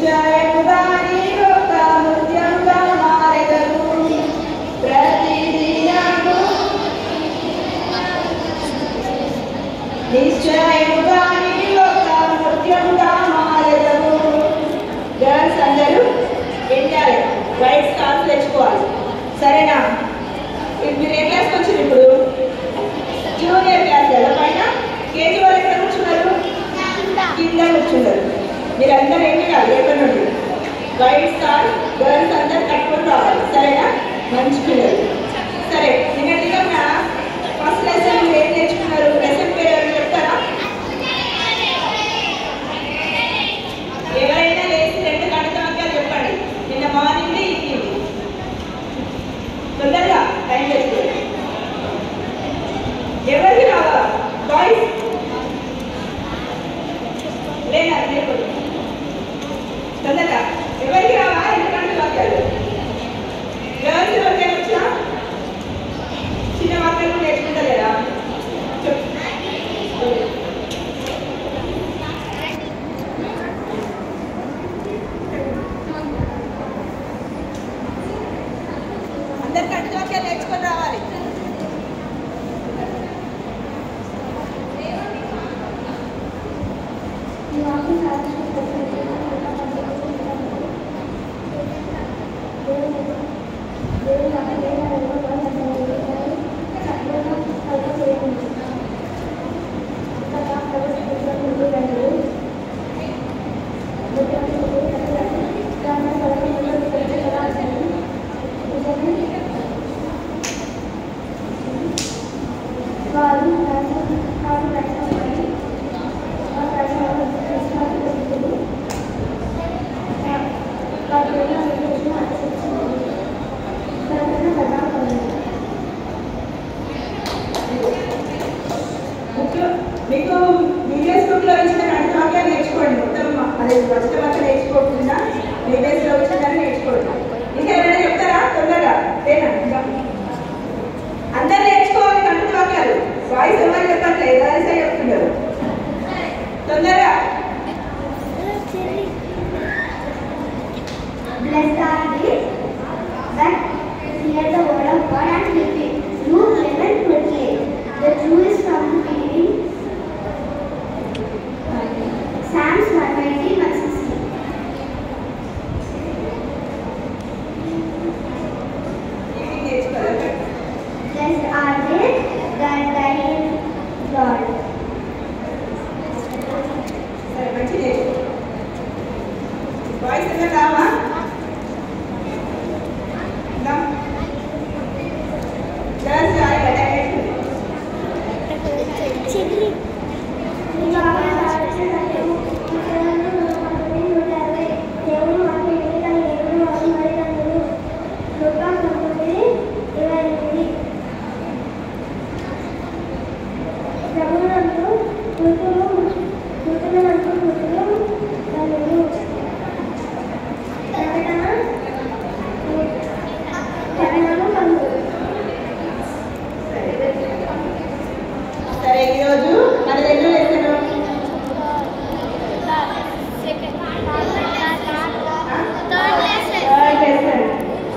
నిశ్చయముగా నీ యొక్క నృత్యంగా మారెదను ప్రతిదినము నిశ్చయముగా నీ యొక్క నృత్యంగా మారెదను. గర్ల్స్ అందరూ వింటారు, వైట్ స్కార్ఫ్ తెచ్చుకోవాలి, సరేనా? మీరు ఏ క్లాస్కి వచ్చారు ఇప్పుడు? జూనియర్ క్లాస్ కదా. పైన కేజీ వాళ్ళు ఎక్కడ కూర్చున్నారు? కింద కూర్చున్నారు. మీరు అందరూ ఏమి కాదు, ఎక్కడి నుండి వైట్ స్కార్ఫ్ గర్ల్స్ అందరు కట్టుకొని రావాలి, సరేనా? మంచి పిల్లలు. సరే, నిన్నటిగా ఫస్ట్ లెసన్ మీరు ఏం నేర్చుకున్నారు? లెసన్ పేరు ఎవరు చెప్తారా? ఎవరైనా లేచి 2 గంటల వాక్యాలు చెప్పండి. నిన్న మార్నింగ్ ఈవినింగ్ తొందరగా టైం చేసుకోండి. ఎవరికి రావా బాయ్స్? లేదా తొందరగా ఎవరికి రావా? 2 గంటల వాక్యాలు. గర్ల్స్ ఎవరికైనా వచ్చినా చిన్న వాక్యాలు నేర్చుకుంటలేరా? అందరికి అడ్డు వాక్యాలు నేర్చుకొని రావాలి. మీకు వీడియోస్ బుక్లో ఇచ్చిన 2 వాక్యాలు నేర్చుకోండి. మొత్తం అది ఫస్ట్ వాక్యం నేర్చుకోకుండా వీడియోస్లో వచ్చిందని నేర్చుకోండి. ఇంకా ఏమైనా చెప్తారా? తొందరగా లేనా? అందరు నేర్చుకోవాలి 2 వాక్యాలు. వాయిస్ ఎవరు చెప్పట్లేదు, వాయిస్ చెప్తున్నారు. తొందరగా Blessed are they that hear the word of God and keep it. Luke 11:28. The Jew is from the beginning. Psalms 119, 160. Blessed are they that die in God. సరే, మంచిది. వాయిస్ ఏమైనా రావా? ప్రభువునందు